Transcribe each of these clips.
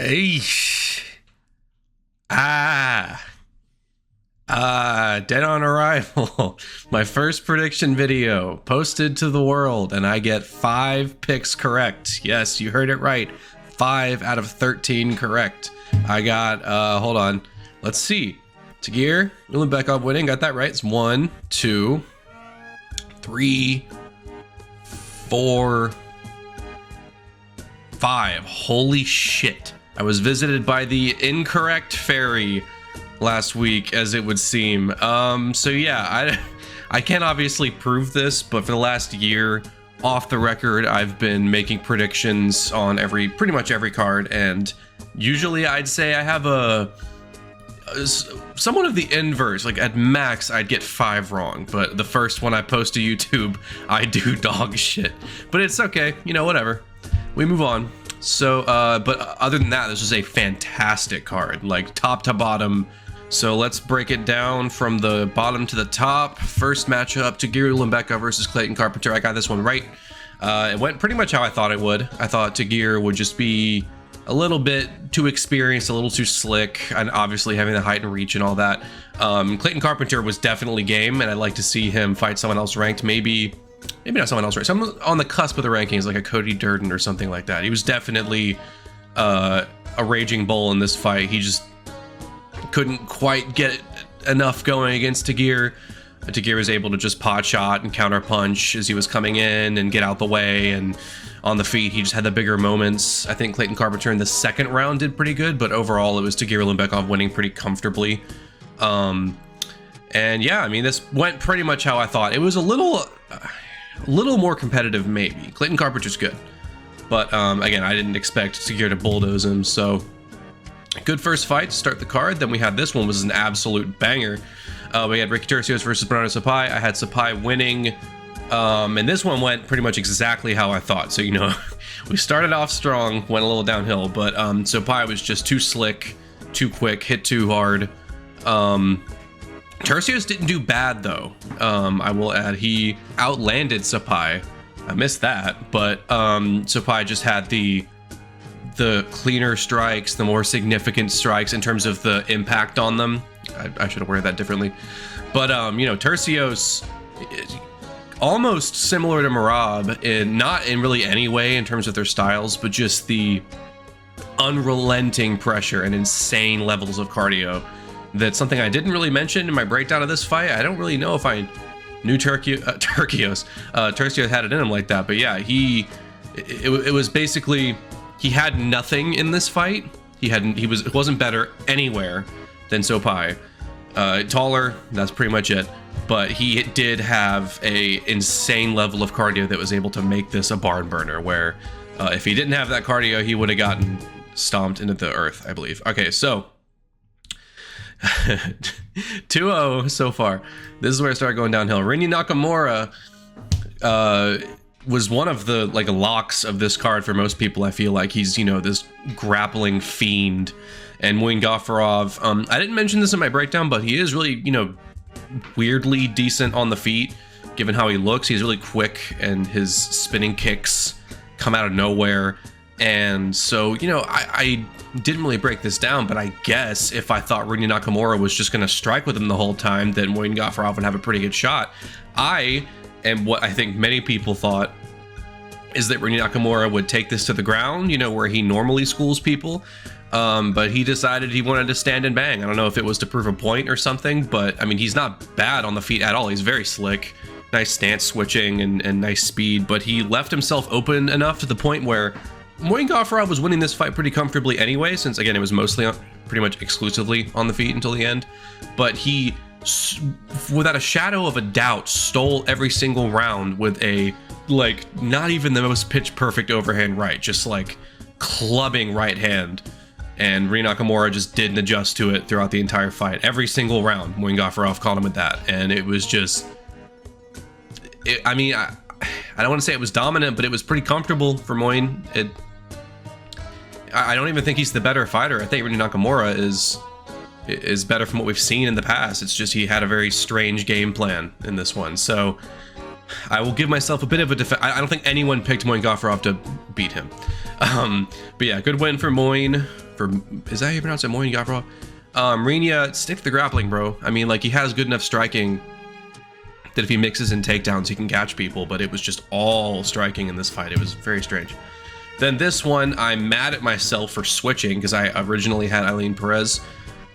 Eesh. Dead on arrival. My first prediction video posted to the world, and I get 5 picks correct. Yes, you heard it right. 5 out of 13 correct. I got, hold on. Let's see. Tagir, Ulanbekov winning. Got that right. It's 1, 2, 3, 4, 5. Holy shit. I was visited by the incorrect fairy last week, as it would seem. So yeah, I can't obviously prove this, but for the last year, off the record, I've been making predictions on pretty much every card, and usually I'd say I have somewhat of the inverse. Like at max, I'd get 5 wrong, but the first one I post to YouTube, I do dog shit. But it's okay, you know, whatever. We move on. So, but other than that, this was a fantastic card, like top to bottom. So let's break it down from the bottom to the top. First matchup, Tagir Ulanbekov versus Clayton Carpenter. I got this one right. It went pretty much how I thought it would. I thought Tagir would just be a little bit too experienced, a little too slick, and obviously having the height and reach and all that. Clayton Carpenter was definitely game, and I'd like to see him fight someone else ranked. Maybe not someone else ranked. Someone on the cusp of the rankings, like a Cody Durden or something like that. He was definitely a raging bull in this fight. He just couldn't quite get enough going against Tagir. Tagir was able to just pot shot and counter punch as he was coming in and get out the way, and on the feet he just had the bigger moments. I think Clayton Carpenter in the second round did pretty good, but overall it was Tagir Ulanbekov winning pretty comfortably. And yeah, I mean, this went pretty much how I thought. It was a little more competitive maybe. Clayton Carpenter's good, but again, I didn't expect Tagir to bulldoze him, so good first fight to start the card. Then we had this one was an absolute banger. We had Ricky Turcios versus Bernardo Sopaj. I had Sopaj winning, and this one went pretty much exactly how I thought. So, you know, we started off strong, went a little downhill, but Sopaj was just too slick, too quick, hit too hard. Turcios didn't do bad though. I will add, he outlanded Sopaj. I missed that, but Sopaj just had the cleaner strikes, the more significant strikes in terms of the impact on them. I should have worded that differently. But, you know, Turcios, almost similar to Merab, not in really any way in terms of their styles, but just the unrelenting pressure and insane levels of cardio. That's something I didn't really mention in my breakdown of this fight. I don't really know if I knew Turcios had it in him like that. But yeah, it was basically, he had nothing in this fight. It wasn't better anywhere than Sopaj. Taller, that's pretty much it. But he did have a insane level of cardio that was able to make this a barn burner, where if he didn't have that cardio, he would have gotten stomped into the earth, I believe. Okay, so 2-0 so far. This is where I started going downhill. Rinya Nakamura was one of the locks of this card for most people. I feel like he's, you know, this grappling fiend. And Gafurov, I didn't mention this in my breakdown, but he is really, you know, weirdly decent on the feet, given how he looks. He's really quick, and his spinning kicks come out of nowhere. And so, you know, I didn't really break this down, but I guess if I thought Rinya Nakamura was just going to strike with him the whole time, then Gafurov would have a pretty good shot. And what I think many people thought is that Rinya Nakamura would take this to the ground, you know, where he normally schools people. But he decided he wanted to stand and bang. I don't know if it was to prove a point or something, but I mean, he's not bad on the feet at all. He's very slick, nice stance switching and nice speed, but he left himself open enough to the point where Gafurov was winning this fight pretty comfortably anyway, since again, it was mostly pretty much exclusively on the feet until the end. But he, without a shadow of a doubt, stole every single round with a, like, not even the most pitch perfect overhand right, just like clubbing right hand. And Rinya Nakamura just didn't adjust to it throughout the entire fight. Every single round, Gafurov caught him with that. And it was just, I mean, I don't want to say it was dominant, but it was pretty comfortable for Moin. I don't even think he's the better fighter. I think Rinya Nakamura is better from what we've seen in the past. It's just he had a very strange game plan in this one. So I will give myself a bit of a defense. I don't think anyone picked Gafurov to beat him. But yeah, good win for Moin. is that how you pronounce it? Moin Gafurov? Renia, stick to the grappling, bro. I mean, like, he has good enough striking that if he mixes in takedowns, he can catch people, but it was just all striking in this fight. It was very strange. Then this one, I'm mad at myself for switching because I originally had Eileen Perez.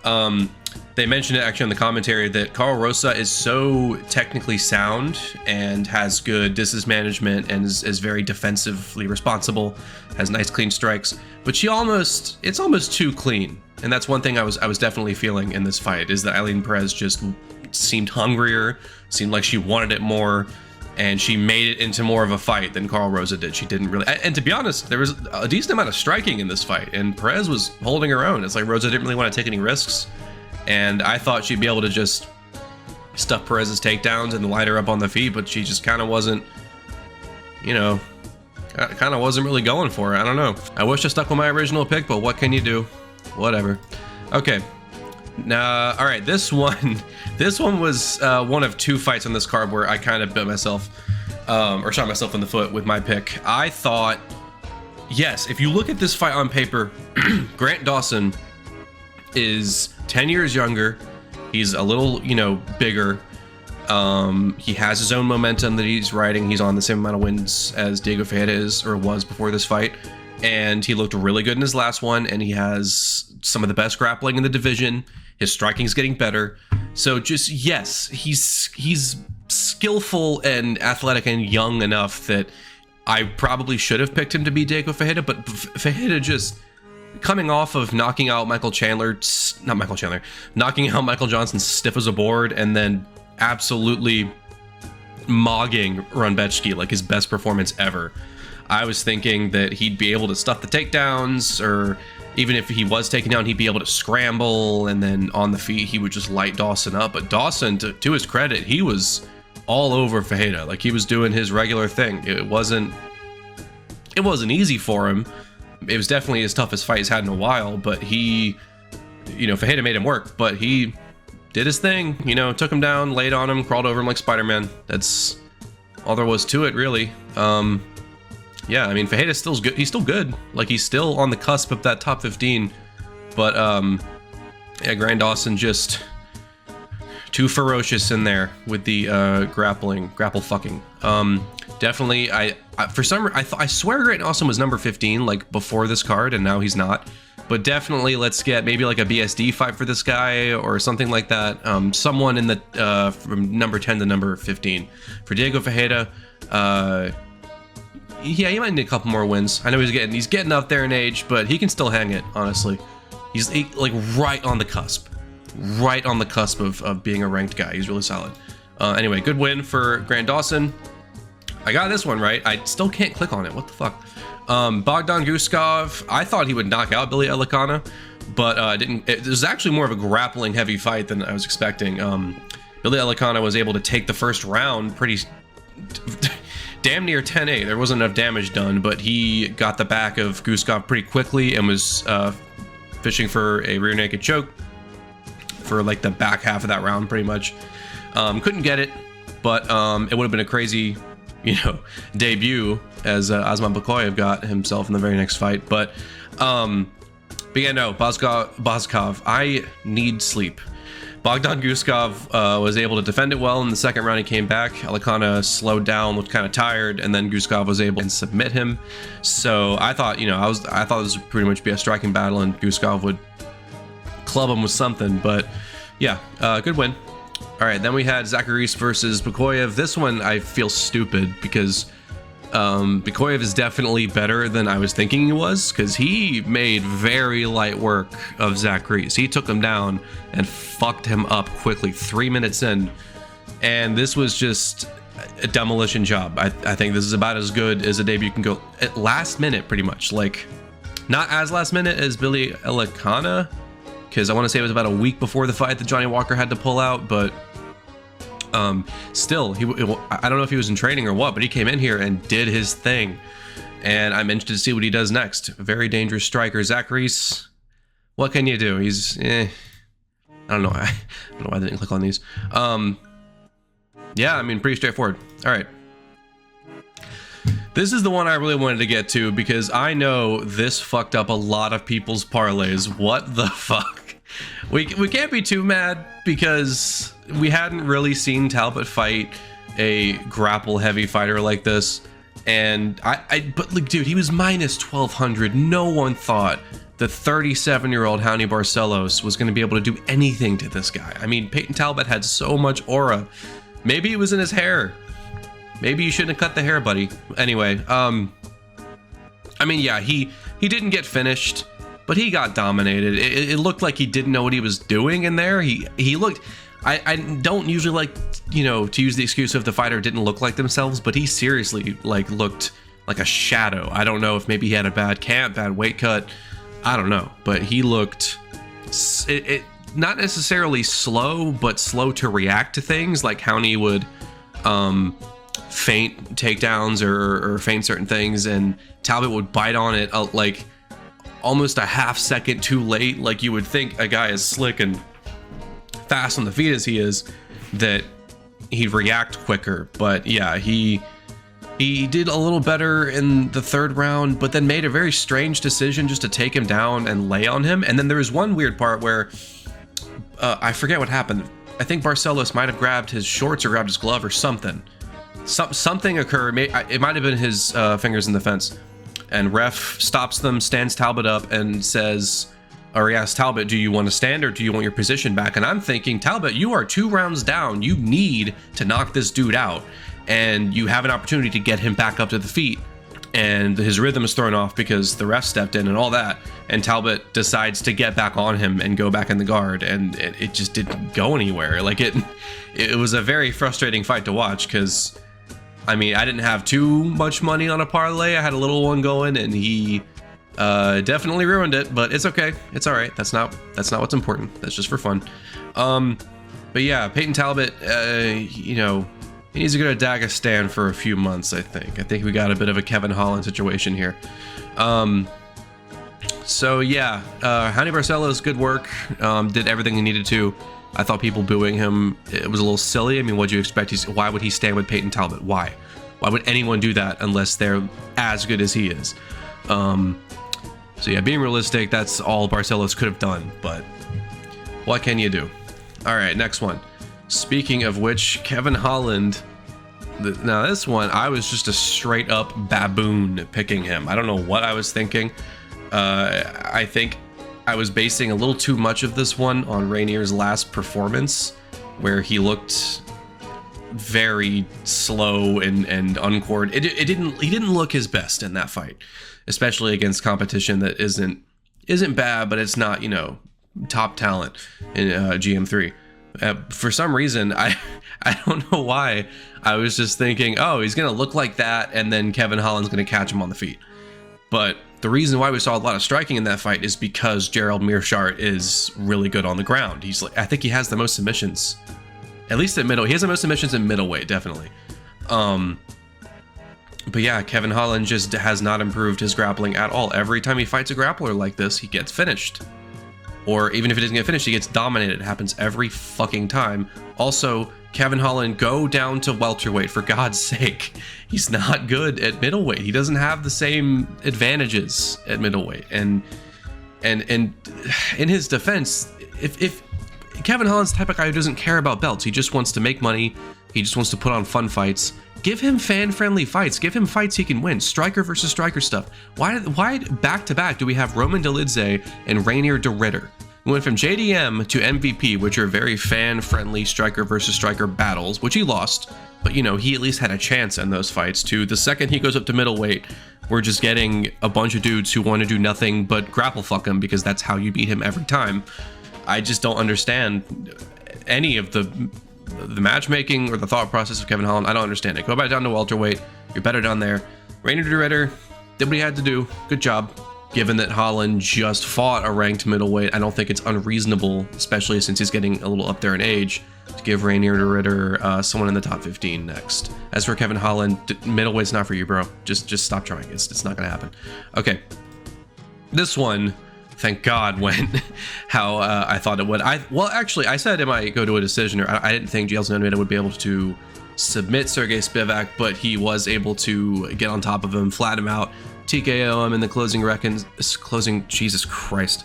They mentioned it actually in the commentary that Carl Rosa is so technically sound and has good distance management and is very defensively responsible, has nice clean strikes, but it's almost too clean. And that's one thing I was definitely feeling in this fight, is that Eileen Perez just seemed hungrier, seemed like she wanted it more, and she made it into more of a fight than Carl Rosa did. She didn't really, and to be honest, there was a decent amount of striking in this fight, and Perez was holding her own. It's like Rosa didn't really want to take any risks, and I thought she'd be able to just stuff Perez's takedowns and light her up on the feet, but she just kind of wasn't, you know, kind of wasn't really going for it. I don't know. I wish I stuck with my original pick, but what can you do? Whatever. Okay. Now, all right, this one was one of two fights on this card where I kind of bit myself, or shot myself in the foot with my pick. I thought, yes, if you look at this fight on paper, Grant Dawson is 10 years younger. He's a little, you know, bigger. He has his own momentum that he's riding. He's on the same amount of wins as Diego Ferreira is, or was before this fight. And he looked really good in his last one, and he has some of the best grappling in the division. His striking is getting better. So just, yes, he's skillful and athletic and young enough that I probably should have picked him to be Diego Ferreira, but Ferreira just coming off of knocking out knocking out Michael Johnson stiff as a board, and then absolutely mogging Runbechki, like his best performance ever. I was thinking that he'd be able to stuff the takedowns, or even if he was taken down, he'd be able to scramble, and then on the feet, he would just light Dawson up. But Dawson, to his credit, he was all over Ferreira. Like, he was doing his regular thing. It wasn't easy for him. It was definitely his toughest fight he's had in a while, but he, you know, Ferreira made him work, but he did his thing, you know, took him down, laid on him, crawled over him like Spider-Man. That's all there was to it, really. Yeah, I mean, Ferreira's still good. He's still good. Like, he's still on the cusp of that top 15. But, yeah, Grant Dawson just too ferocious in there with the grapple fucking. Definitely, I swear Grant Dawson was number 15, like, before this card, and now he's not. But definitely, let's get maybe like a BSD fight for this guy or something like that. Someone in the from number 10 to number 15 for Diego Ferreira. Yeah, he might need a couple more wins. I know he's getting up there in age, but he can still hang it, honestly. He's like right on the cusp of being a ranked guy. He's really solid. Anyway, good win for Grant Dawson. I got this one right. I still can't click on it. What the fuck? Bogdan Guskov, I thought he would knock out Billy Elikana, but didn't. It was actually more of a grappling heavy fight than I was expecting. Billy Elikana was able to take the first round pretty damn near 10-8. There wasn't enough damage done, but he got the back of Guskov pretty quickly and was fishing for a rear naked choke for like the back half of that round, pretty much. Couldn't get it, but it would have been a crazy, you know, debut as Osman Bakoyev got himself in the very next fight. But yeah, no, Boskov, I need sleep. Bogdan Guskov was able to defend it well in the second round. He came back. Elikana slowed down, looked kind of tired, and then Guskov was able to submit him. So I thought, you know, I thought this would pretty much be a striking battle, and Guskov would club him with something. But yeah, good win. All right, then we had Zacharis versus Bakoyev. This one I feel stupid because Bakoyev is definitely better than I was thinking he was, because he made very light work of Zacharis. He took him down and fucked him up quickly 3 minutes in, and this was just a demolition job. I think this is about as good as a debut can go at last minute, pretty much. Like, not as last minute as Billy Elikana, because I want to say it was about a week before the fight that Johnny Walker had to pull out, but still, I don't know if he was in training or what, but he came in here and did his thing, and I'm interested to see what he does next. Very dangerous striker. Zacharis, what can you do? He's I don't know. I don't know why I didn't click on these. Yeah, I mean, pretty straightforward. All right. This is the one I really wanted to get to because I know this fucked up a lot of people's parlays. What the fuck? We can't be too mad because we hadn't really seen Talbot fight a grapple heavy fighter like this. And but like, dude, he was minus 1200. No one thought the 37-year-old Raoni Barcelos was going to be able to do anything to this guy. I mean, Peyton Talbot had so much aura. Maybe it was in his hair. Maybe you shouldn't have cut the hair, buddy. Anyway, I mean, yeah, he didn't get finished, but he got dominated. It looked like he didn't know what he was doing in there. He looked... I don't usually like, you know, to use the excuse of the fighter didn't look like themselves, but he seriously, like, looked like a shadow. I don't know if maybe he had a bad camp, bad weight cut. I don't know, but he looked... not necessarily slow, but slow to react to things, like Raoni would... feint takedowns or feint certain things, and Talbot would bite on it like almost a half second too late. Like you would think a guy as slick and fast on the feet as he is, that he'd react quicker. But yeah, he did a little better in the third round, but then made a very strange decision just to take him down and lay on him. And then there was one weird part where I forget what happened. I think Barcelos might have grabbed his shorts or grabbed his glove or something. Something occurred. It might have been his fingers in the fence, and ref stops them, stands Talbot up, and says, or he asks Talbot, "Do you want to stand or do you want your position back?" And I'm thinking, Talbot, you are 2 rounds down. You need to knock this dude out, and you have an opportunity to get him back up to the feet. And his rhythm is thrown off because the ref stepped in and all that. And Talbot decides to get back on him and go back in the guard, and it just didn't go anywhere. Like it was a very frustrating fight to watch because, I mean, I didn't have too much money on a parlay. I had a little one going, and he definitely ruined it. But it's okay. It's all right. That's not what's important. That's just for fun. But yeah, Peyton Talbot, you know, he needs to go to Dagestan for a few months. I think we got a bit of a Kevin Holland situation here. So yeah, Raoni Barcelos, good work. Did everything he needed to. I thought people booing him, it was a little silly. I mean, what'd you expect? Why would he stand with Peyton Talbot? Why would anyone do that unless they're as good as he is? So yeah, being realistic, that's all Barcelos could have done, but what can you do? All right, next one. Speaking of which, Kevin Holland. Now this one, I was just a straight up baboon picking him. I don't know what I was thinking. I think I was basing a little too much of this one on Rainier's last performance, where he looked very slow and uncoordinated. He didn't look his best in that fight, especially against competition that isn't bad, but it's not, you know, top talent in GM3. For some reason, I don't know why, I was just thinking, oh, he's gonna look like that, and then Kevin Holland's gonna catch him on the feet. But the reason why we saw a lot of striking in that fight is because Gerald Meerschaert is really good on the ground. He's like, I think he has the most submissions, at least at middle. He has the most submissions in middleweight, definitely. But yeah, Kevin Holland just has not improved his grappling at all. Every time he fights a grappler like this, he gets finished. Or even if he doesn't get finished, he gets dominated. It happens every fucking time. Also, Kevin Holland, go down to welterweight, for God's sake. He's not good at middleweight. He doesn't have the same advantages at middleweight. And in his defense, if Kevin Holland's the type of guy who doesn't care about belts, he just wants to make money, he just wants to put on fun fights. Give him fan-friendly fights. Give him fights he can win. Striker versus striker stuff. Why back-to-back do we have Roman Dolidze and Rainier de Ridder? We went from JDM to MVP, which are very fan-friendly striker versus striker battles, which he lost, but, you know, he at least had a chance in those fights, to the second he goes up to middleweight, we're just getting a bunch of dudes who want to do nothing but grapple fuck him, because that's how you beat him every time. I just don't understand any of the matchmaking or the thought process of Kevin Holland. I don't understand it. Go back down to welterweight. You're better down there. Rainier de Ridder did what he had to do. Good job. Given that Holland just fought a ranked middleweight, I don't think it's unreasonable, especially since he's getting a little up there in age, to give Rainier de Ridder someone in the top 15 next. As for Kevin Holland, middleweight's not for you, bro. Just stop trying. It's not gonna happen. Okay, this one, thank God, went how I thought it would. Well, actually, I said it might go to a decision, or I didn't think Gelson Almeida would be able to submit Sergey Spivak, but he was able to get on top of him, flat him out, TKO him in the Jesus Christ.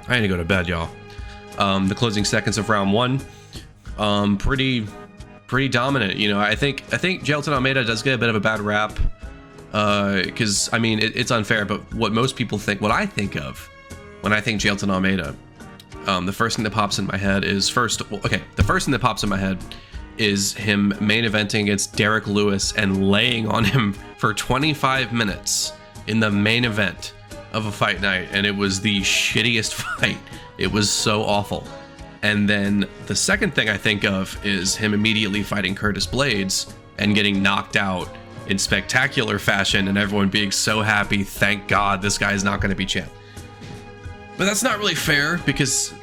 I need to go to bed, y'all. The closing seconds of round 1. Pretty dominant. You know, I think Jailton Almeida does get a bit of a bad rap. Because, I mean, it's unfair, but what most people think, what I think of when I think Jailton Almeida, the first thing that pops in my head is the first thing that pops in my head is him main eventing against Derek Lewis and laying on him for 25 minutes in the main event of a fight night, and it was the shittiest fight. It was so awful. And then the second thing I think of is him immediately fighting Curtis Blades and getting knocked out in spectacular fashion, and everyone being so happy, thank God this guy is not going to be champ. But that's not really fair, because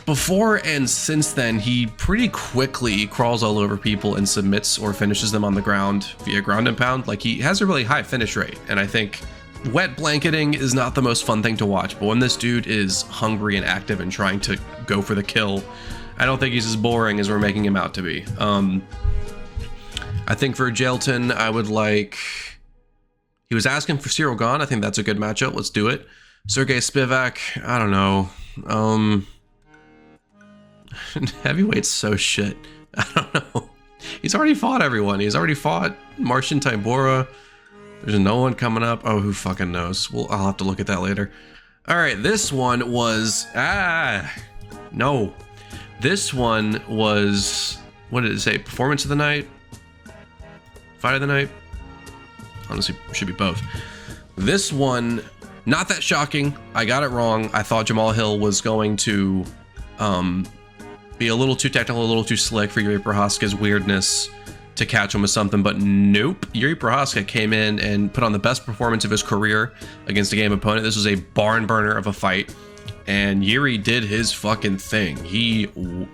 before and since then, he pretty quickly crawls all over people and submits or finishes them on the ground via ground and pound. Like, he has a really high finish rate, and I think wet blanketing is not the most fun thing to watch, but when this dude is hungry and active and trying to go for the kill, I don't think he's as boring as we're making him out to be. I think for Jailton, I would like... He was asking for Cyril Gahn. I think that's a good matchup. Let's do it. Sergey Spivak, I don't know. Heavyweight's so shit. I don't know. He's already fought everyone. He's already fought Marcin Tybura. There's no one coming up. Oh, who fucking knows? Well, I'll have to look at that later. All right, this one was... no. This one was... What did it say? Performance of the night? Fight of the night? Honestly, should be both. This one, not that shocking. I got it wrong. I thought Jamal Hill was going to be a little too technical, a little too slick for Yuri Prochazka's weirdness to catch him with something, but nope. Yuri Prochazka came in and put on the best performance of his career against a game opponent. This was a barn burner of a fight, and Yuri did his fucking thing.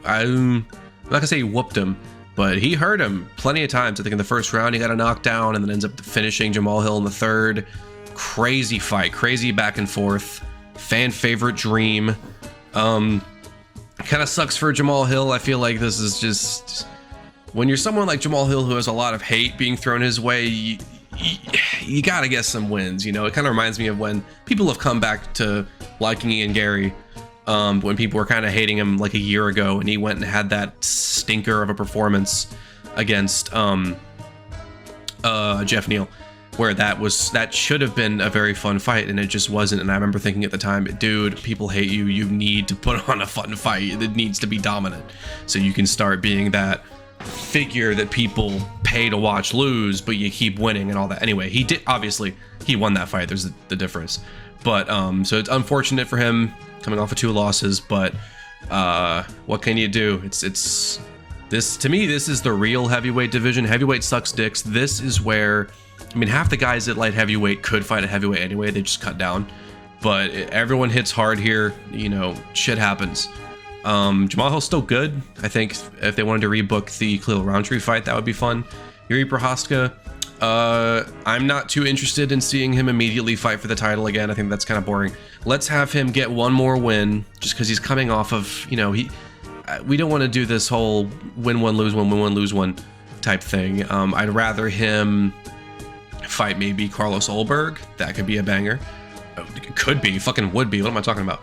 I'm not gonna say he whooped him, but he hurt him plenty of times. I think in the first round he got a knockdown and then ends up finishing Jamal Hill in the third. Crazy fight, crazy back and forth, fan favorite dream. Kind of sucks for Jamal Hill. I feel like this is just, when you're someone like Jamal Hill who has a lot of hate being thrown his way, you gotta get some wins. You know, it kind of reminds me of when people have come back to liking Ian Gary. When people were kind of hating him like a year ago, and he went and had that stinker of a performance against Jeff Neal, where that should have been a very fun fight, and it just wasn't. And I remember thinking at the time, dude, people hate you. You need to put on a fun fight. It needs to be dominant, so you can start being that figure that people pay to watch lose, but you keep winning and all that. Anyway, he did, obviously he won that fight. There's the difference. But so it's unfortunate for him coming off of 2 losses, but what can you do? It's this, to me, this is the real heavyweight division. Heavyweight sucks dicks. This is where, I mean, half the guys at light heavyweight could fight at heavyweight anyway. They just cut down, but everyone hits hard here. You know, shit happens. Jamal Hill's still good. I think if they wanted to rebook the Khalil Roundtree fight, that would be fun. Yuri Prochazka, I'm not too interested in seeing him immediately fight for the title again. I think that's kind of boring. Let's have him get one more win, just because he's coming off of, you know, we don't want to do this whole win one, lose one, win one, lose one type thing. I'd rather him fight maybe Carlos Ulberg. That could be a banger. It could be, fucking would be. What am I talking about?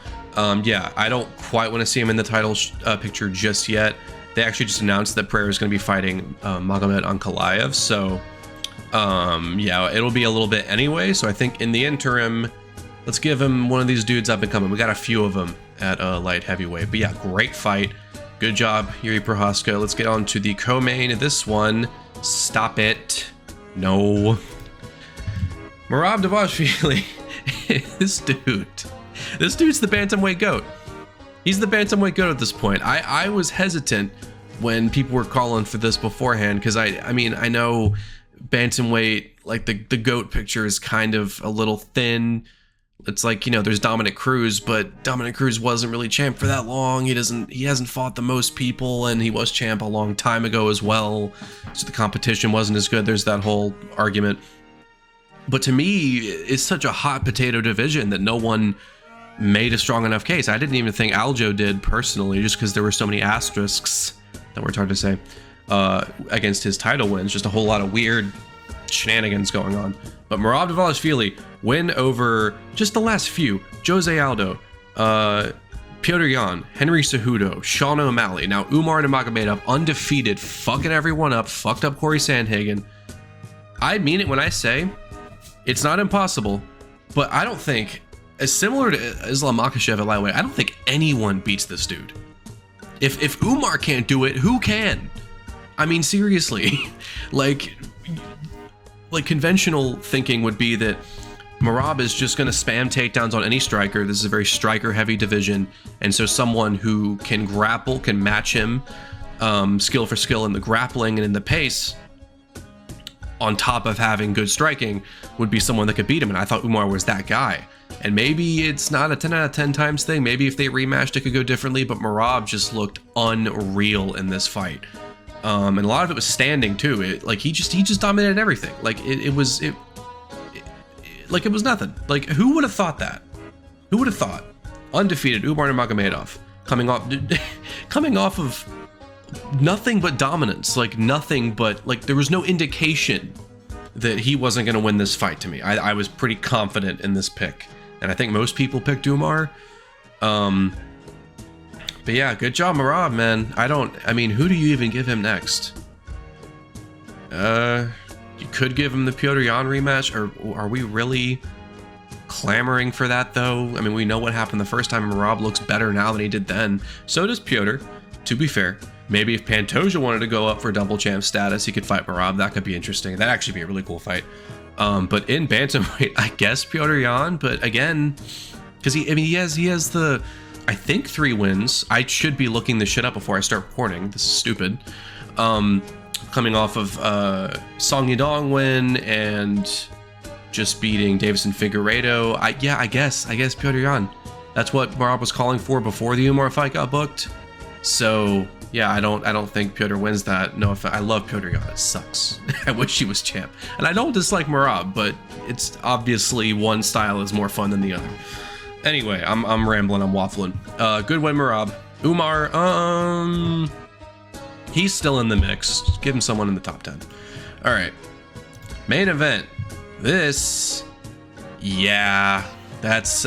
Yeah, I don't quite want to see him in the title picture just yet. They actually just announced that Pereira is going to be fighting Magomed Ankalaev, so yeah, it'll be a little bit anyway. So I think in the interim, let's give him one of these dudes up and coming. We got a few of them at light heavyweight, but yeah, great fight. Good job, Yuri Prochazka. Let's get on to the co-main. This one, stop it. No. Merab Dvalishvili. This dude's the bantamweight goat. He's the bantamweight goat at this point. I was hesitant when people were calling for this beforehand, because I mean, I know bantamweight, like the goat picture is kind of a little thin. It's like, you know, there's Dominic Cruz, but Dominic Cruz wasn't really champ for that long. He hasn't fought the most people, and he was champ a long time ago as well, so the competition wasn't as good. There's that whole argument. But to me, it's such a hot potato division that no one made a strong enough case. I didn't even think Aljo did personally, just because there were so many asterisks. That word's hard to say. against his title wins. Just a whole lot of weird shenanigans going on. But Merab Dvalishvili win over just the last few: Jose Aldo, Petr Yan, Henry Cejudo, Sean O'Malley. Now Umar Nurmagomedov undefeated, fucking everyone up, fucked up Corey Sandhagen. I mean it when I say it's not impossible, but I don't think, as similar to Islam Makhachev at lightweight, I don't think anyone beats this dude. If Umar can't do it, who can? I mean, seriously, like conventional thinking would be that Merab is just going to spam takedowns on any striker. This is a very striker-heavy division, and so someone who can grapple, can match him skill for skill in the grappling and in the pace, on top of having good striking, would be someone that could beat him. And I thought Umar was that guy. And maybe it's not a 10 out of 10 times thing. Maybe if they rematched, it could go differently. But Merab just looked unreal in this fight. And a lot of it was standing too. He just dominated everything. It was nothing. Like, who would have thought that? Who would have thought? Undefeated Umar Nurmagomedov coming off of nothing but dominance. There was no indication that he wasn't going to win this fight to me. I was pretty confident in this pick, and I think most people picked Umar. But yeah, good job, Merab, man. Who do you even give him next? You could give him the Petr Yan rematch, or are we really clamoring for that, though? I mean, we know what happened the first time, and Merab looks better now than he did then. So does Petr, to be fair. Maybe if Pantoja wanted to go up for double champ status, he could fight Merab. That could be interesting. That'd actually be a really cool fight. But in bantamweight, I guess Petr Yan. But again, because he has the, I think, 3 wins. I should be looking this shit up before I start recording. This is stupid. Coming off of Song Yadong win and just beating Davison Figueiredo. I guess Petr Yan. That's what Merab was calling for before the Umar fight got booked. So yeah, I don't think Petr wins that. No, I love Petr Yan. It sucks. I wish he was champ. And I don't dislike Merab, but it's obviously one style is more fun than the other. Anyway, I'm rambling, I'm waffling. Good win, Merab. Umar, he's still in the mix. Just give him someone in the top 10. All right, main event. This, yeah, that's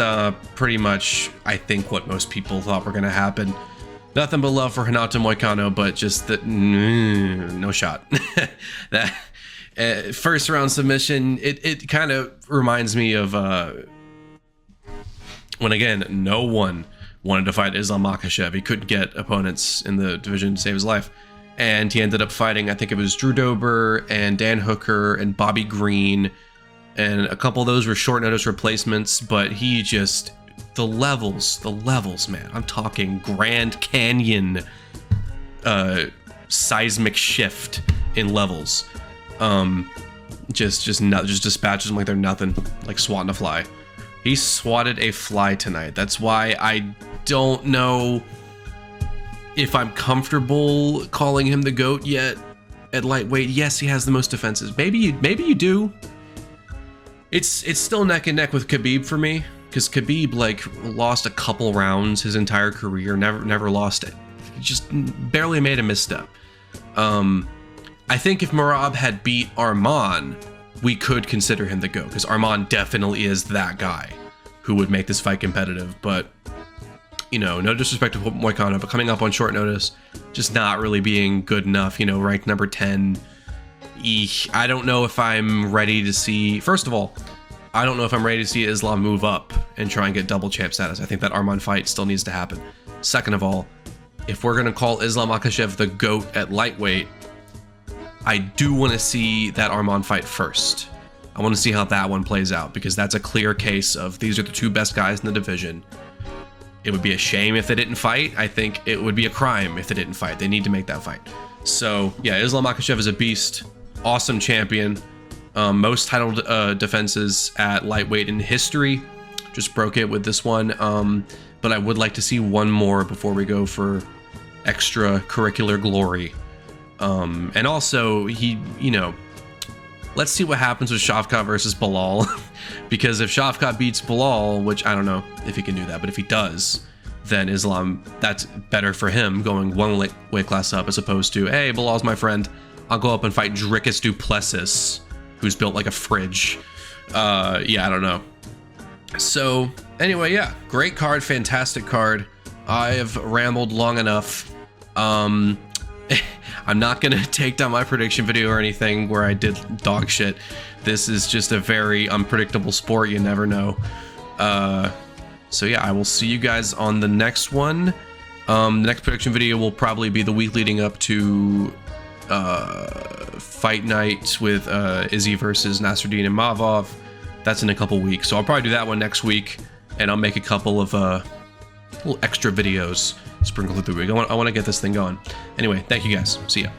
pretty much, I think, what most people thought were gonna happen. Nothing but love for Renato Moicano, but just that, no shot. That first round submission, it kind of reminds me of when, again, no one wanted to fight Islam Makhachev. He couldn't get opponents in the division to save his life. And he ended up fighting, I think it was Drew Dober and Dan Hooker and Bobby Green. And a couple of those were short notice replacements, but he just... The levels, man. I'm talking Grand Canyon seismic shift in levels. Just dispatches them like they're nothing, like swatting a fly. He swatted a fly tonight. That's why I don't know if I'm comfortable calling him the GOAT yet at lightweight. Yes, he has the most defenses. Maybe you do. It's still neck and neck with Khabib for me. Because Khabib, lost a couple rounds his entire career, never lost it. Just barely made a misstep. I think if Merab had beat Arman, we could consider him the GOAT, because Arman definitely is that guy who would make this fight competitive. But, no disrespect to Moicano, but coming up on short notice, just not really being good enough, ranked number 10. I don't know if I'm ready to see, first of all, I don't know if I'm ready to see Islam move up and try and get double champ status. I think that Arman fight still needs to happen. Second of all, if we're going to call Islam Makhachev the GOAT at lightweight, I do want to see that Arman fight first. I want to see how that one plays out, because that's a clear case of these are the 2 best guys in the division. It would be a shame if they didn't fight. I think it would be a crime if they didn't fight. They need to make that fight. So yeah, Islam Makhachev is a beast. Awesome champion. Most title defenses at lightweight in history. Just broke it with this one. But I would like to see one more before we go for extracurricular glory. And also, let's see what happens with Shavkat versus Bilal. Because if Shavkat beats Bilal, which I don't know if he can do that, but if he does, then Islam, that's better for him going one weight class up as opposed to, hey, Bilal's my friend, I'll go up and fight Dricus Duplessis, who's built like a fridge. Yeah, I don't know. So anyway, yeah, great card, fantastic card. I have rambled long enough. I'm not gonna take down my prediction video or anything where I did dog shit. This is just a very unpredictable sport, you never know. So yeah, I will see you guys on the next one. The next prediction video will probably be the week leading up to Fight Night with Izzy versus Nasruddin and Mavov. That's in a couple weeks, so I'll probably do that one next week, and I'll make a couple of little extra videos sprinkled through the week. I want to get this thing going. Anyway, thank you guys. See ya.